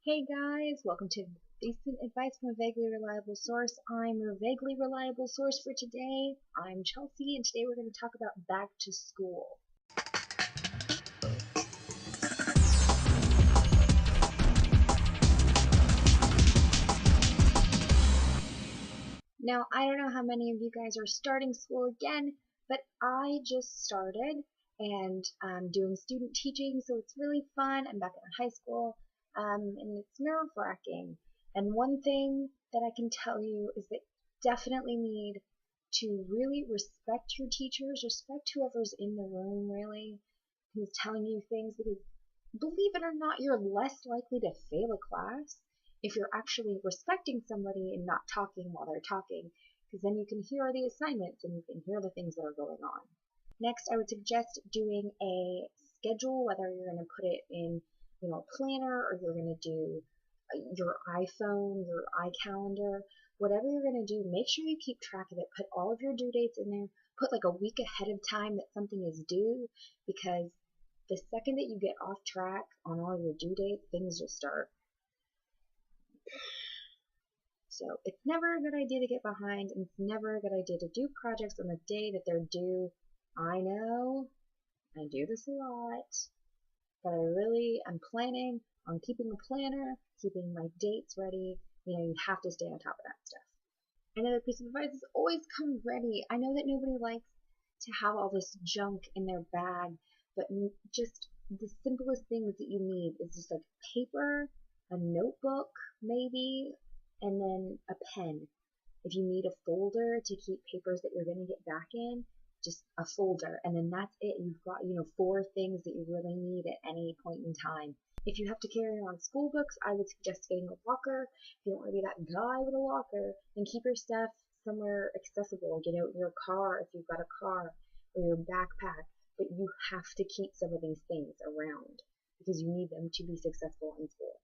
Hey guys, welcome to Decent Advice from a Vaguely Reliable Source. I'm your vaguely reliable source for today. I'm Chelsea, and today we're going to talk about back to school. Now, I don't know how many of you guys are starting school again, but I just started and I'm doing student teaching, so it's really fun. I'm back in high school, and it's nerve-wracking. And one thing that I can tell you is that you definitely need to really respect your teachers, respect whoever's in the room, really, who's telling you things, because believe it or not, you're less likely to fail a class if you're actually respecting somebody and not talking while they're talking, because then you can hear the assignments and you can hear the things that are going on. Next, I would suggest doing a schedule, whether you're going to put it in, a planner, or you're going to do your iPhone, your iCalendar, whatever you're going to do, make sure you keep track of it. Put all of your due dates in there. Put like a week ahead of time that something is due, because the second that you get off track on all your due dates, things just start. So it's never a good idea to get behind, and it's never a good idea to do projects on the day that they're due. I know, I do this a lot, but I'm planning on keeping a planner, keeping my dates ready. You have to stay on top of that stuff. Another piece of advice is always come ready. I know that nobody likes to have all this junk in their bag, but just the simplest things that you need is just like paper, a notebook maybe, and then a pen. If you need a folder to keep papers that you're going to get back in, just a folder, and then that's it. You've got, 4 things that you really need at any point in time. If you have to carry around school books, I would suggest getting a locker. If you don't want to be that guy with a locker, then keep your stuff somewhere accessible. In your car if you've got a car, or your backpack. But you have to keep some of these things around because you need them to be successful in school.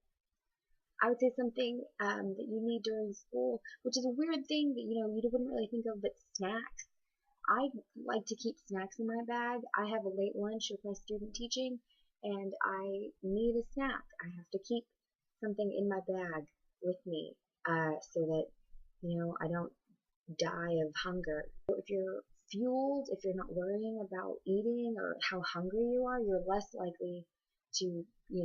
I would say something that you need during school, which is a weird thing that you wouldn't really think of, but snacks. I like to keep snacks in my bag. I have a late lunch with my student teaching, and I need a snack. I have to keep something in my bag with me so that I don't die of hunger. If you're fueled, if you're not worrying about eating or how hungry you are, you're less likely to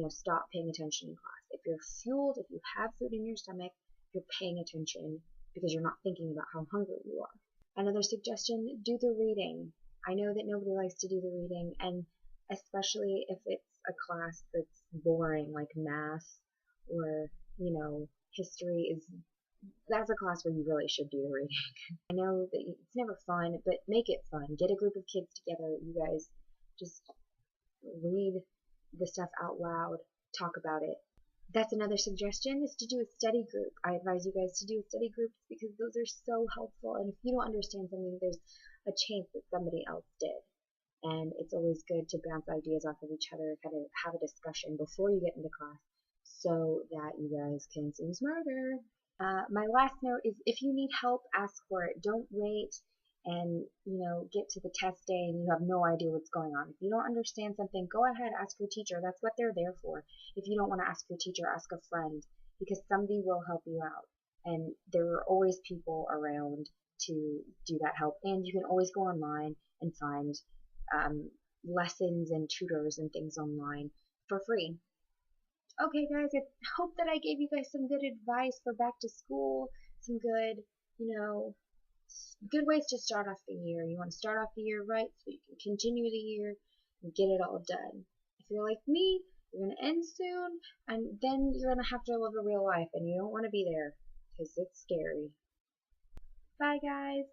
stop paying attention in class. If you're fueled, if you have food in your stomach, you're paying attention because you're not thinking about how hungry you are. Another suggestion, do the reading. I know that nobody likes to do the reading, and especially if it's a class that's boring like math or history, that's a class where you really should do the reading. I know that it's never fun, but make it fun. Get a group of kids together. You guys just read the stuff out loud, talk about it. That's another suggestion, is to do a study group. I advise you guys to do study groups because those are so helpful. And if you don't understand something, there's a chance that somebody else did. And it's always good to bounce ideas off of each other, kind of have a discussion before you get into class so that you guys can seem smarter. My last note is, if you need help, ask for it. Don't wait and get to the test day and you have no idea what's going on. If you don't understand something, go ahead, ask your teacher. That's what they're there for. If you don't want to ask your teacher, ask a friend, because somebody will help you out. And there are always people around to do that help. And you can always go online and find lessons and tutors and things online for free. Okay, guys, I hope that I gave you guys some good advice for back to school, some good, good ways to start off the year. You want to start off the year right so you can continue the year and get it all done. If you're like me, you're going to end soon, and then you're going to have to live a real life, and you don't want to be there because it's scary. Bye, guys.